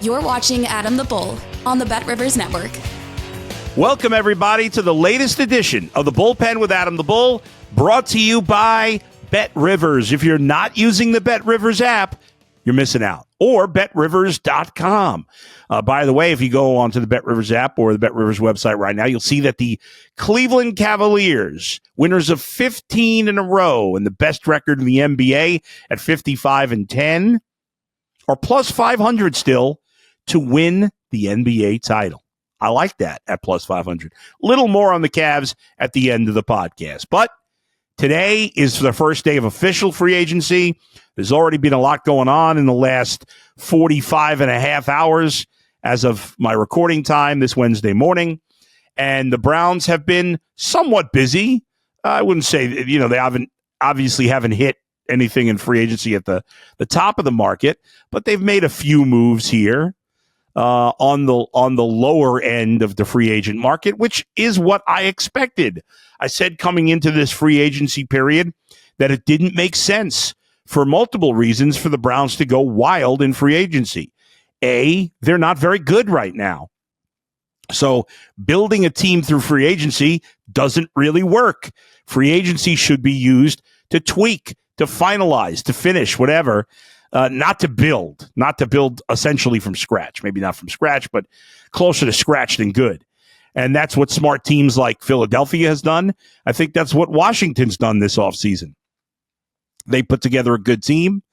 You're watching Adam the Bull on the Bet Rivers Network. Welcome, everybody, to the latest edition of the Bullpen with Adam the Bull, brought to you by Bet Rivers. If you're not using the Bet Rivers app, you're missing out. Or BetRivers.com. By the way, if you go onto the Bet Rivers app or the Bet Rivers website right now, you'll see that the Cleveland Cavaliers, winners of 15 in a row and the best record in the NBA at 55-10, are plus 500 still to win the NBA title. I like that at plus 500. Little more on the Cavs at the end of the podcast. But today is the first day of official free agency. There's already been a lot going on in the last 45 and a half hours as of my recording time this Wednesday morning. And the Browns have been somewhat busy. I wouldn't say, they obviously haven't hit anything in free agency at the top of the market, but they've made a few moves here on the lower end of the free agent market, which is what I expected. I said coming into this free agency period that it didn't make sense for multiple reasons for the Browns to go wild in free agency. A, they're not very good right now. So building a team through free agency doesn't really work. Free agency should be used to tweak, to finalize, to finish, whatever, not to build essentially from scratch. Maybe not from scratch, but closer to scratch than good. And that's what smart teams like Philadelphia has done. I think that's what Washington's done this offseason. They put together a good team,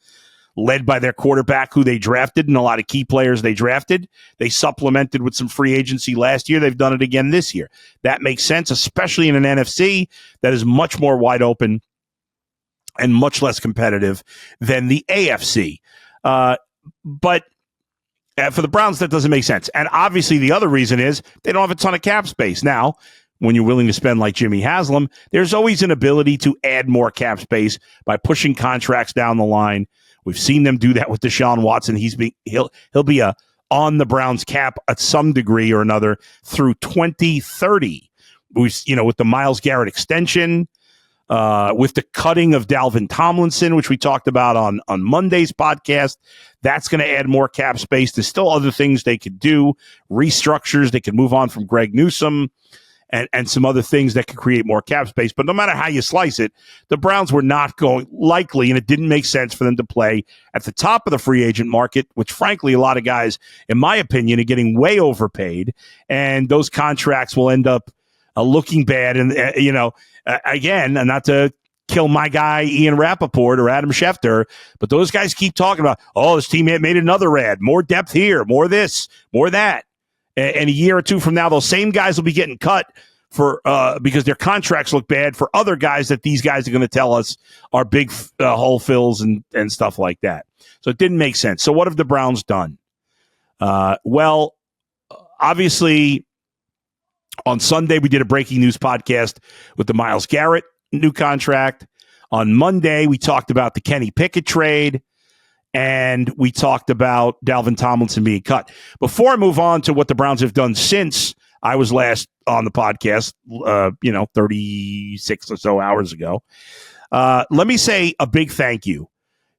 led by their quarterback who they drafted and a lot of key players they drafted. They supplemented with some free agency last year. They've done it again this year. That makes sense, especially in an NFC that is much more wide open and much less competitive than the AFC. But for the Browns, that doesn't make sense. And obviously, the other reason is they don't have a ton of cap space. Now, when you're willing to spend like Jimmy Haslam, there's always an ability to add more cap space by pushing contracts down the line. We've seen them do that with Deshaun Watson. He'll be on the Browns cap at some degree or another through 2030. With the Myles Garrett extension, with the cutting of Dalvin Tomlinson, which we talked about on Monday's podcast, that's going to add more cap space. There's still other things they could do, restructures. They could move on from Greg Newsome and some other things that could create more cap space. But no matter how you slice it, the Browns were not going likely, and it didn't make sense for them to play at the top of the free agent market, which frankly, a lot of guys, in my opinion, are getting way overpaid. And those contracts will end up looking bad. And, again, not to kill my guy Ian Rappaport or Adam Schefter, but those guys keep talking about, this team made another ad, more depth here, more this, more that. And a year or two from now, those same guys will be getting cut for because their contracts look bad for other guys that these guys are going to tell us are big hole fills and stuff like that. So it didn't make sense. So what have the Browns done? Well, obviously, on Sunday, we did a breaking news podcast with the Myles Garrett new contract. On Monday, we talked about the Kenny Pickett trade. And we talked about Dalvin Tomlinson being cut. Before I move on to what the Browns have done since I was last on the podcast, 36 or so hours ago, let me say a big thank you,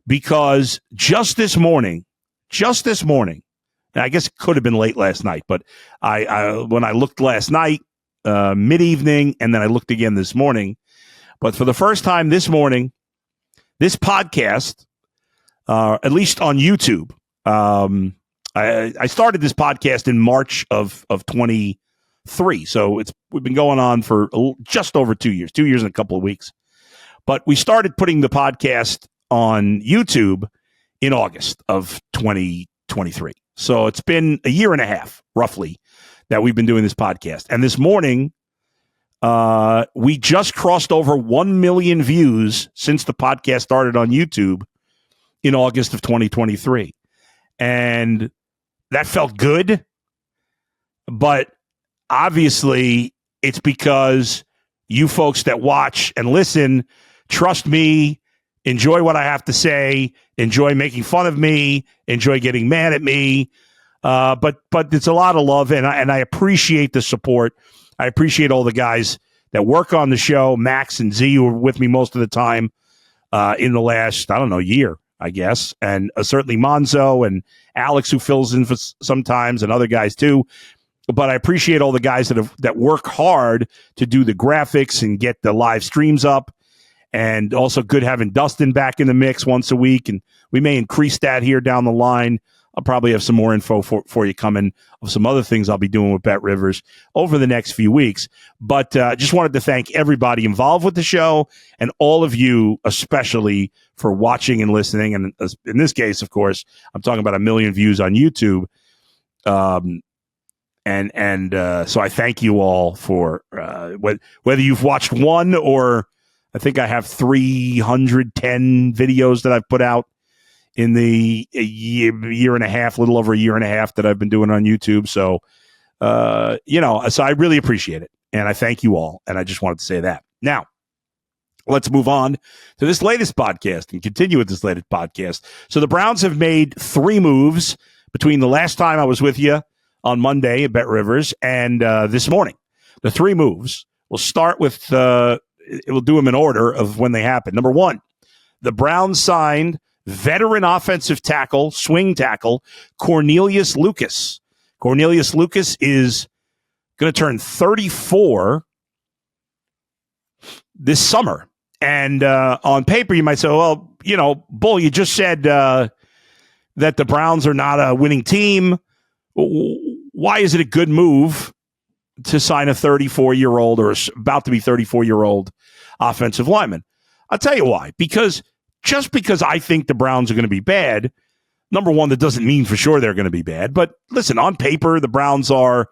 because just this morning, and I guess it could have been late last night, but when I looked last night, mid-evening, and then I looked again this morning, but for the first time this morning, this podcast, at least on YouTube. I started this podcast in March of 23. So we've been going on for just over 2 years, 2 years and a couple of weeks. But we started putting the podcast on YouTube in August of 2023. So it's been a year and a half, roughly, that we've been doing this podcast. And this morning, we just crossed over 1 million views since the podcast started on YouTube in August of 2023. And that felt good. But obviously, it's because you folks that watch and listen trust me, enjoy what I have to say, enjoy making fun of me, enjoy getting mad at me. But it's a lot of love, and I appreciate the support. I appreciate all the guys that work on the show, Max and Z, who are with me most of the time in the last, year. I guess, and certainly Monzo and Alex, who fills in for sometimes, and other guys too. But I appreciate all the guys that work hard to do the graphics and get the live streams up. And also good having Dustin back in the mix once a week. And we may increase that here down the line. I'll probably have some more info for you coming of some other things I'll be doing with Bet Rivers over the next few weeks. But just wanted to thank everybody involved with the show and all of you, especially for watching and listening. And in this case, of course, I'm talking about 1 million views on YouTube. So I thank you all for whether you've watched one or I think I have 310 videos that I've put out in the year and a half, little over a year and a half that I've been doing on YouTube. So, so I really appreciate it. And I thank you all. And I just wanted to say that. Now, let's move on to this latest podcast and continue with this latest podcast. So the Browns have made 3 moves between the last time I was with you on Monday at Bet Rivers and this morning. The 3 moves. We'll start with, we'll do them in order of when they happened. Number 1, the Browns signed veteran offensive tackle, swing tackle, Cornelius Lucas. Cornelius Lucas is going to turn 34 this summer. And on paper, you might say, well, Bull, you just said that the Browns are not a winning team. Why is it a good move to sign a 34-year-old or about to be 34-year-old offensive lineman? I'll tell you why. Just because I think the Browns are going to be bad, number one, that doesn't mean for sure they're going to be bad. But listen, on paper, the Browns are,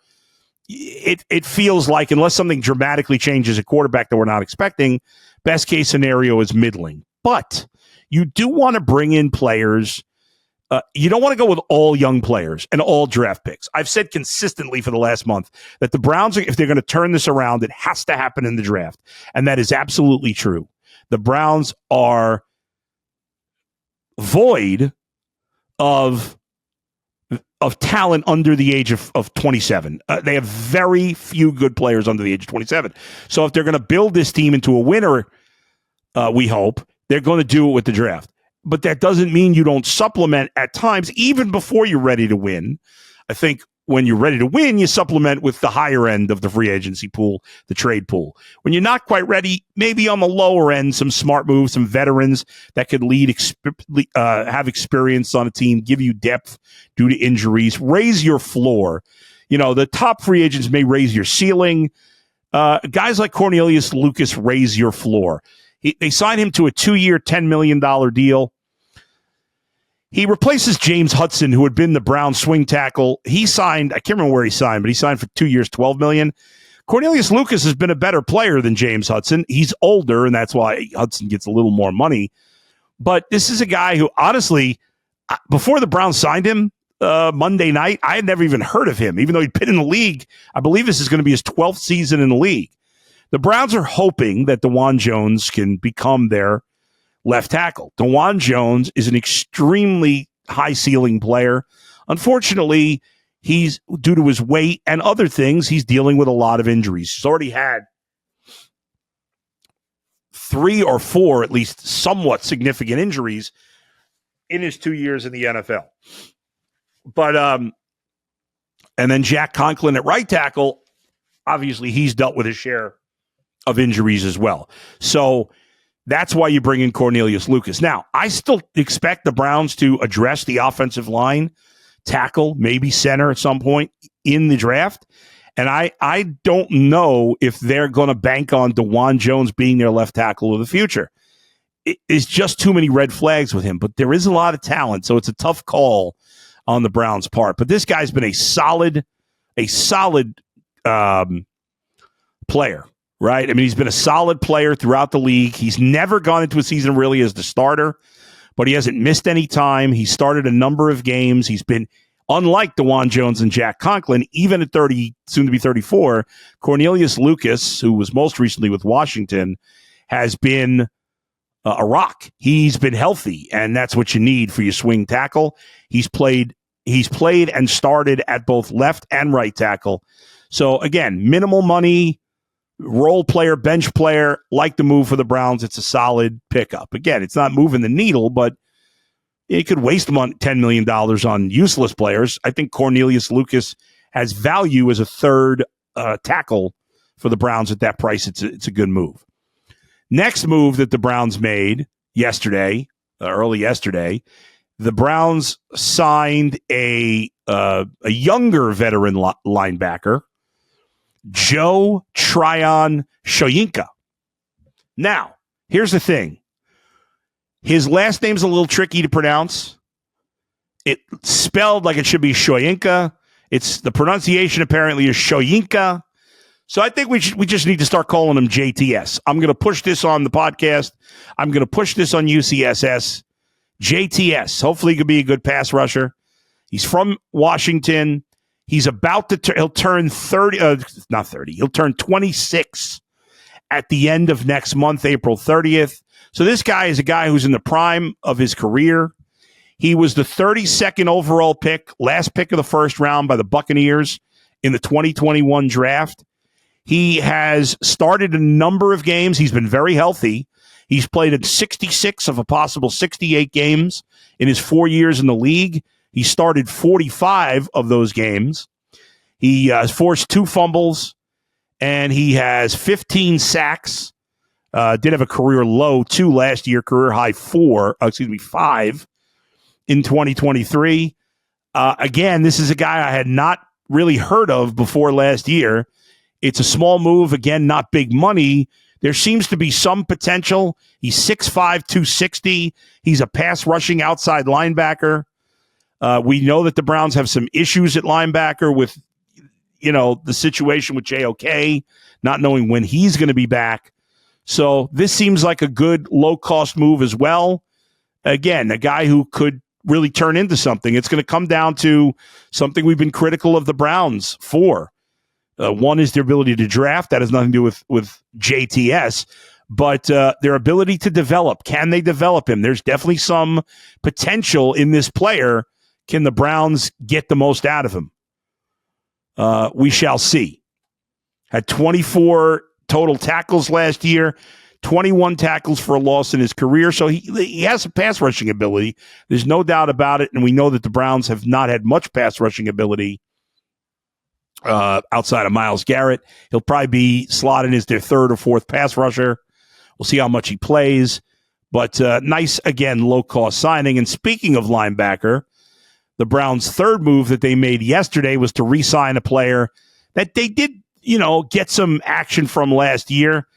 it feels like, unless something dramatically changes at quarterback that we're not expecting, best case scenario is middling. But you do want to bring in players. You don't want to go with all young players and all draft picks. I've said consistently for the last month that the Browns, if they're going to turn this around, it has to happen in the draft. And that is absolutely true. The Browns are void of talent under the age of 27. They have very few good players under the age of 27. So if they're going to build this team into a winner, we hope, they're going to do it with the draft. But that doesn't mean you don't supplement at times, even before you're ready to win. I think when you're ready to win, you supplement with the higher end of the free agency pool, the trade pool. When you're not quite ready, maybe on the lower end, some smart moves, some veterans that could have experience on a team, give you depth due to injuries, raise your floor. The top free agents may raise your ceiling. Guys like Cornelius Lucas raise your floor. They signed him to a 2-year, $10 million deal. He replaces James Hudson, who had been the Browns swing tackle. He signed, I can't remember where he signed, but he signed for 2 years, $12 million. Cornelius Lucas has been a better player than James Hudson. He's older, and that's why Hudson gets a little more money. But this is a guy who, honestly, before the Browns signed him Monday night, I had never even heard of him, even though he'd been in the league. I believe this is going to be his 12th season in the league. The Browns are hoping that DeJuan Jones can become their left tackle. DeJuan Jones is an extremely high-ceiling player. Unfortunately, he's, due to his weight and other things, he's dealing with a lot of injuries. He's already had 3 or 4, at least somewhat significant injuries in his 2 years in the NFL. But, and then Jack Conklin at right tackle, obviously he's dealt with his share of injuries as well. So that's why you bring in Cornelius Lucas. Now, I still expect the Browns to address the offensive line, tackle, maybe center at some point in the draft. And I don't know if they're going to bank on DeJuan Jones being their left tackle of the future. It's just too many red flags with him, but there is a lot of talent, so it's a tough call on the Browns' part. But this guy's been a solid player. Right? I mean, he's been a solid player throughout the league. He's never gone into a season really as the starter, but he hasn't missed any time. He started a number of games. He's been, unlike DeJuan Jones and Jack Conklin, even at 30, soon to be 34, Cornelius Lucas, who was most recently with Washington, has been a rock. He's been healthy, and that's what you need for your swing tackle. He's played and started at both left and right tackle. So again, minimal money, role player, bench player, like the move for the Browns. It's a solid pickup. Again, it's not moving the needle, but You could waste $10 million on useless players. I think Cornelius Lucas has value as a third tackle for the Browns at that price. It's a good move. Next move that the Browns made yesterday, early yesterday, the Browns signed a younger veteran linebacker, Joe Tryon Shoyinka. Now, here's the thing. His last name's a little tricky to pronounce. It's spelled like it should be Shoyinka. The pronunciation apparently is Shoyinka. So I think we just need to start calling him JTS. I'm going to push this on the podcast. I'm going to push this on UCSS. JTS. Hopefully he could be a good pass rusher. He's from Washington. He's about to he'll turn 30, not 30. He'll turn 26 at the end of next month, April 30th. So this guy is a guy who's in the prime of his career. He was the 32nd overall pick, last pick of the first round by the Buccaneers in the 2021 draft. He has started a number of games. He's been very healthy. He's played in 66 of a possible 68 games in his 4 years in the league. He started 45 of those games. He has forced 2 fumbles, and he has 15 sacks. Did have a career low 2 last year, career high 5 in 2023. Again, this is a guy I had not really heard of before last year. It's a small move. Again, not big money. There seems to be some potential. He's 6'5", 260. He's a pass rushing outside linebacker. We know that the Browns have some issues at linebacker with, the situation with JOK, not knowing when he's going to be back. So this seems like a good low-cost move as well. Again, a guy who could really turn into something. It's going to come down to something we've been critical of the Browns for. One is their ability to draft. That has nothing to do with JTS, but their ability to develop. Can they develop him? There's definitely some potential in this player. Can the Browns get the most out of him? We shall see. Had 24 total tackles last year, 21 tackles for a loss in his career. So he has some pass rushing ability. There's no doubt about it. And we know that the Browns have not had much pass rushing ability outside of Myles Garrett. He'll probably be slotted as their third or fourth pass rusher. We'll see how much he plays. But nice, again, low-cost signing. And speaking of linebacker, the Browns' third move that they made yesterday was to re-sign a player that they did, get some action from last year.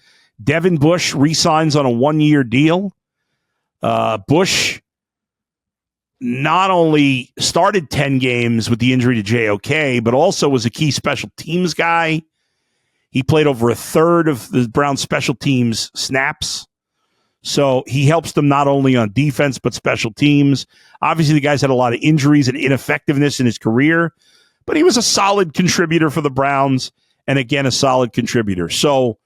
Devin Bush re-signs on a 1-year deal. Bush not only started 10 games with the injury to JOK, but also was a key special teams guy. He played over a third of the Browns' special teams snaps. So he helps them not only on defense, but special teams. Obviously, the guy's had a lot of injuries and ineffectiveness in his career, but he was a solid contributor for the Browns, and again, a solid contributor. So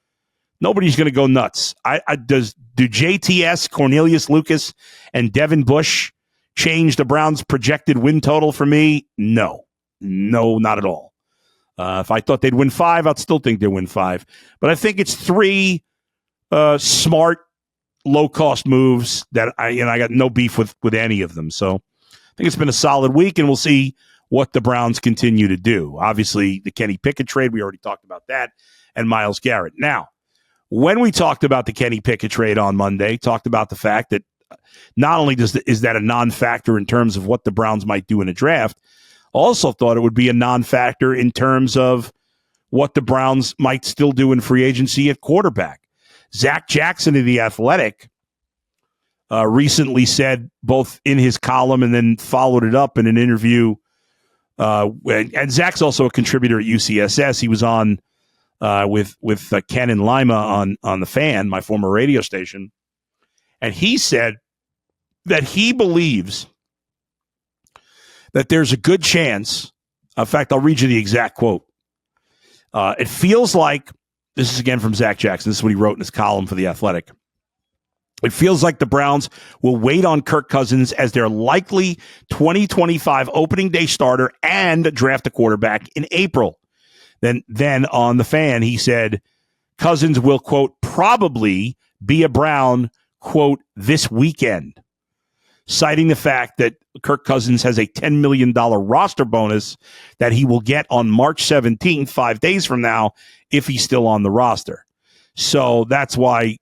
nobody's going to go nuts. Do JTS, Cornelius Lucas, and Devin Bush change the Browns' projected win total for me? No, not at all. If I thought they'd win 5, I'd still think they'd win 5. But I think it's 3 smart, low-cost moves that I got no beef with any of them. So I think it's been a solid week, and we'll see what the Browns continue to do. Obviously, the Kenny Pickett trade, we already talked about that, and Myles Garrett. Now, when we talked about the Kenny Pickett trade on Monday, talked about the fact that not only is that a non-factor in terms of what the Browns might do in a draft, also thought it would be a non-factor in terms of what the Browns might still do in free agency at quarterback. Zach Jackson of The Athletic recently said, both in his column and then followed it up in an interview, and Zach's also a contributor at UCSS. He was on with Ken and Lima on The Fan, my former radio station, and he said that he believes that there's a good chance. In fact, I'll read you the exact quote. It feels like, this is again from Zach Jackson, this is what he wrote in his column for The Athletic. It feels like the Browns will wait on Kirk Cousins as their likely 2025 opening day starter and draft a quarterback in April. Then on The Fan, he said, Cousins will, quote, probably be a Brown, quote, this weekend. citing the fact that Kirk Cousins has a $10 million roster bonus that he will get on March 17th, 5 days from now, if he's still on the roster. So that's why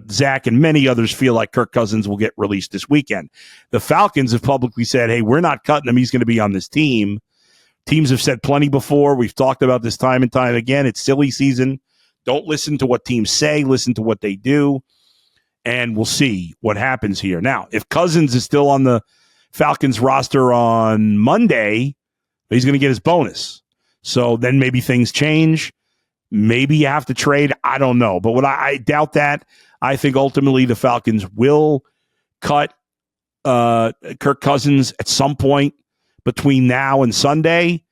Zach and many others feel like Kirk Cousins will get released this weekend. The Falcons have publicly said, hey, we're not cutting him. He's going to be on this team. Teams have said plenty before. We've talked about this time and time again. It's silly season. Don't listen to what teams say. Listen to what they do. And we'll see what happens here. Now, if Cousins is still on the Falcons roster on Monday, he's going to get his bonus. So then maybe things change. Maybe you have to trade. I don't know. But I doubt that. I think ultimately the Falcons will cut Kirk Cousins at some point between now and Sunday.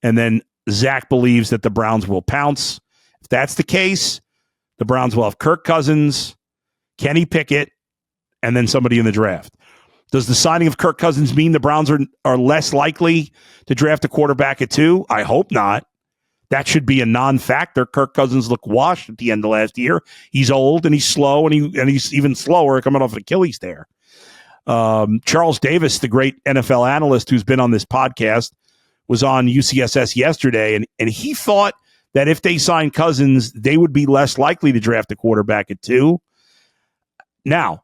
And then Zach believes that the Browns will pounce. If that's the case, the Browns will have Kirk Cousins, Kenny Pickett, and then somebody in the draft. Does the signing of Kirk Cousins mean the Browns are less likely to draft a quarterback at 2? I hope not. That should be a non-factor. Kirk Cousins looked washed at the end of last year. He's old and he's slow, and he's even slower coming off an Achilles tear. Charles Davis, the great NFL analyst who's been on this podcast, was on UCSS yesterday, and he thought that if they signed Cousins, they would be less likely to draft a quarterback at 2. Now,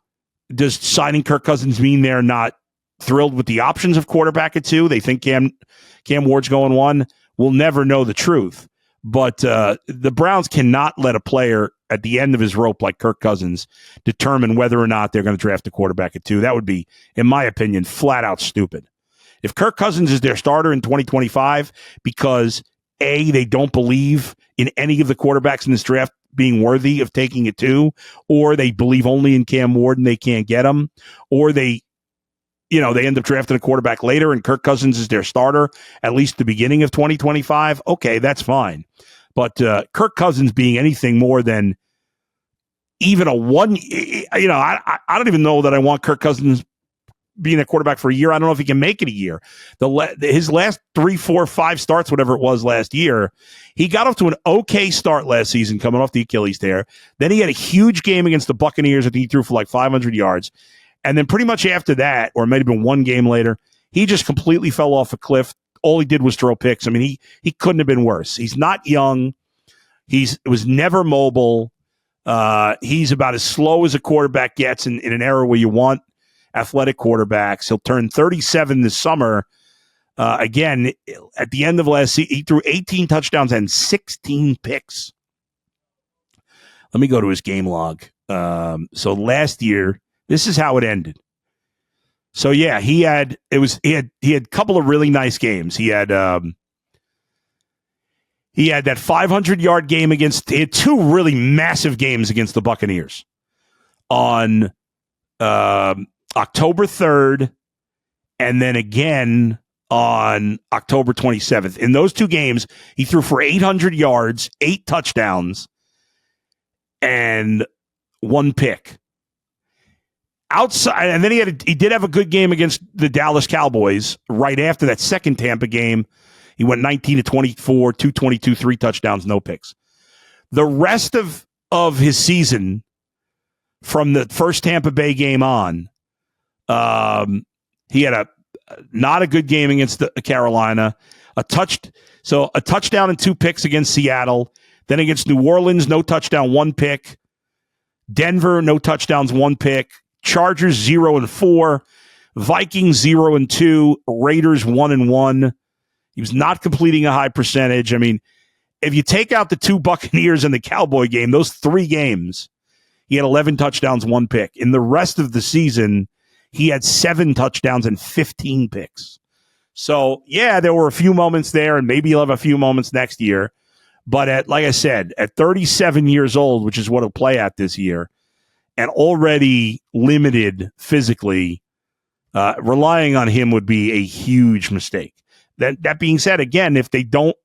does signing Kirk Cousins mean they're not thrilled with the options of quarterback at 2? They think Cam Ward's going 1. We'll never know the truth. But the Browns cannot let a player at the end of his rope like Kirk Cousins determine whether or not they're going to draft a quarterback at 2. That would be, in my opinion, flat out stupid. If Kirk Cousins is their starter in 2025 because, A, they don't believe in any of the quarterbacks in this draft being worthy of taking it 2, or they believe only in Cam Ward and they can't get him, or they end up drafting a quarterback later and Kirk Cousins is their starter at least the beginning of 2025, okay, that's fine. But Kirk Cousins being anything more than even a one, I don't even know that I want Kirk Cousins being a quarterback for a year. I don't know if he can make it a year. His last 3, 4, 5 starts, whatever it was last year, he got off to an okay start last season coming off the Achilles tear. Then he had a huge game against the Buccaneers. I think he threw for like 500 yards. And then pretty much after that, or it might have been one game later, he just completely fell off a cliff. All he did was throw picks. I mean, he couldn't have been worse. He's not young. He was never mobile. He's about as slow as a quarterback gets in an era where you want athletic quarterbacks. He'll turn 37 this summer. Again, at the end of last season, he threw 18 touchdowns and 16 picks. Let me go to his game log. So last year, this is how it ended. So yeah, he had a couple of really nice games. He had that 500-yard game he had 2 really massive games against the Buccaneers on October 3rd and then again on October 27th. In those 2 games, he threw for 800 yards, 8 touchdowns, and 1 pick. Outside, and then he did have a good game against the Dallas Cowboys right after that second Tampa game. He went 19-24, 222, 3 touchdowns, no picks. The rest of his season from the first Tampa Bay game on, he had not a good game against Carolina, a touchdown and 2 picks against Seattle. Then against New Orleans, no touchdown, 1 pick. Denver, no touchdowns, 1 pick. Chargers 0-4, Vikings 0-2, Raiders 1-1. He was not completing a high percentage. I mean, if you take out the 2 Buccaneers and the Cowboy game, those 3 games, he had 11 touchdowns, 1 pick. In the rest of the season, he had 7 touchdowns and 15 picks. So, yeah, there were a few moments there, and maybe he'll have a few moments next year. But like I said, at 37 years old, which is what he'll play at this year, and already limited physically, relying on him would be a huge mistake. That being said, again, if they don't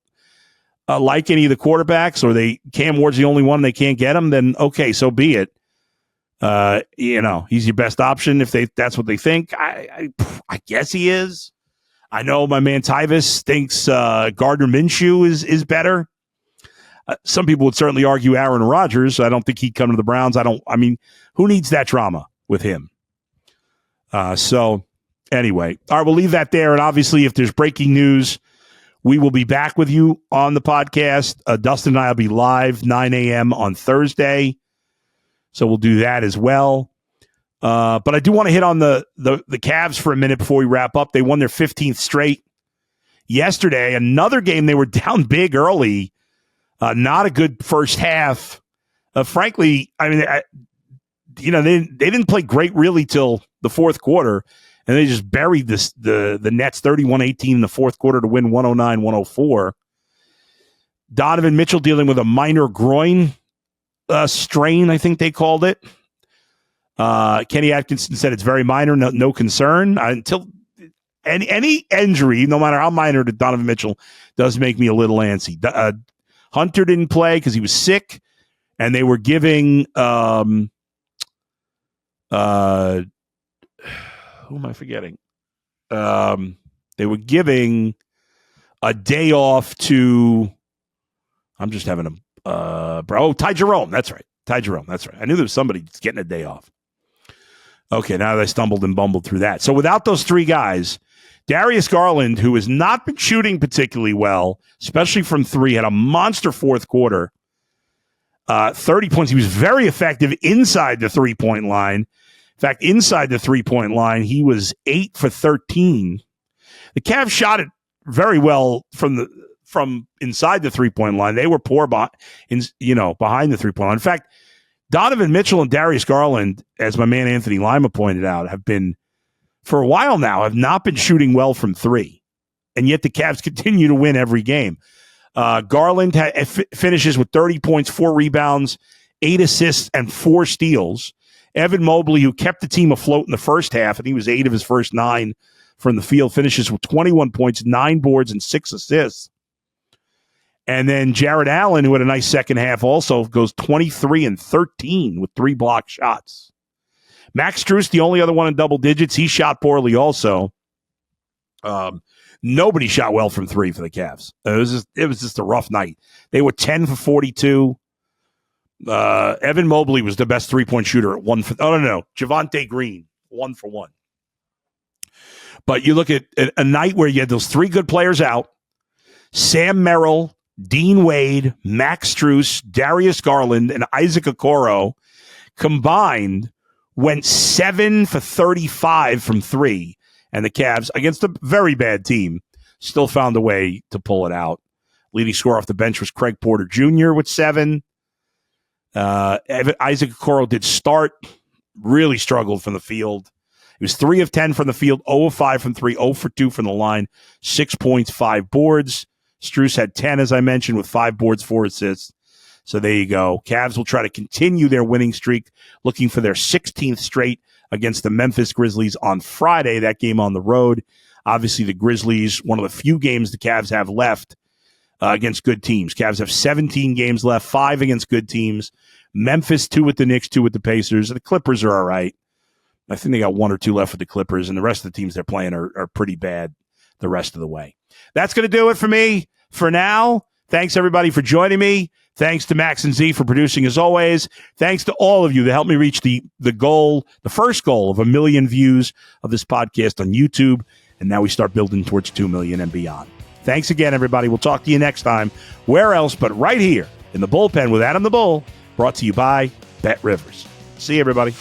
like any of the quarterbacks or Cam Ward's the only one they can't get him, then okay, so be it. He's your best option if that's what they think. I guess he is. I know my man Tyvis thinks Gardner Minshew is better. Some people would certainly argue Aaron Rodgers. I don't think he'd come to the Browns. Who needs that drama with him? So anyway, all right, we'll leave that there. And obviously, if there's breaking news, we will be back with you on the podcast. Dustin and I will be live 9 a.m. on Thursday. So we'll do that as well. But I do want to hit on the Cavs for a minute before we wrap up. They won their 15th straight yesterday. Another game they were down big early. Not a good first half. Frankly, I mean, they didn't play great really till the fourth quarter, and they just buried the Nets 31-18 in the fourth quarter to win 109-104. Donovan Mitchell dealing with a minor groin strain, I think they called it. Kenny Atkinson said it's very minor, no concern. Until any injury, no matter how minor, to Donovan Mitchell does make me a little antsy. Hunter didn't play because he was sick, and they were giving who am I forgetting? They were giving a day off to. I'm just having Ty Jerome. That's right. Ty Jerome. That's right. I knew there was somebody getting a day off. Okay, now they stumbled and bumbled through that. So without those three guys, Darius Garland, who has not been shooting particularly well, especially from three, had a monster fourth quarter. 30 points. He was very effective inside the three-point line. In fact, inside the three-point line, he was 8 for 13. The Cavs shot it very well from inside the three-point line. They were poor behind the three-point line. In fact, Donovan Mitchell and Darius Garland, as my man Anthony Lima pointed out, have been, for a while now, have not been shooting well from three. And yet the Cavs continue to win every game. Garland finishes with 30 points, 4 rebounds, 8 assists, and 4 steals. Evan Mobley, who kept the team afloat in the first half, and he was 8 of his first 9 from the field, finishes with 21 points, 9 boards, and 6 assists. And then Jared Allen, who had a nice second half, also goes 23 and 13 with 3 blocked shots. Max Strus, the only other one in double digits, he shot poorly also. Nobody shot well from three for the Cavs. It was just a rough night. They were 10 for 42. Evan Mobley was the best three-point shooter at 1 for. Oh, no. Javonte Green, 1 for 1. But you look at a night where you had those 3 good players out: Sam Merrill, Dean Wade, Max Strus, Darius Garland, and Isaac Okoro combined went 7 for 35 from 3. And the Cavs, against a very bad team, still found a way to pull it out. Leading scorer off the bench was Craig Porter Jr. with 7. Isaac Okoro did start, really struggled from the field. He was 3 of 10 from the field, 0 of 5 from 3, 0 for 2 from the line, 6 points, 5 boards. Strus had 10, as I mentioned, with 5 boards, 4 assists. So there you go. Cavs will try to continue their winning streak, looking for their 16th straight against the Memphis Grizzlies on Friday, that game on the road. Obviously, the Grizzlies, one of the few games the Cavs have left against good teams. Cavs have 17 games left, 5 against good teams. Memphis, 2 with the Knicks, 2 with the Pacers. The Clippers are all right. I think they got 1 or 2 left with the Clippers, and the rest of the teams they're playing are pretty bad the rest of the way. That's going to do it for me for now. Thanks, everybody, for joining me. Thanks to Max and Z for producing, as always. Thanks to all of you that helped me reach the goal, the first goal of 1 million views of this podcast on YouTube. And now we start building towards 2 million and beyond. Thanks again, everybody. We'll talk to you next time. Where else but right here in the Bullpen with Adam the Bull, brought to you by Bet Rivers. See you, everybody.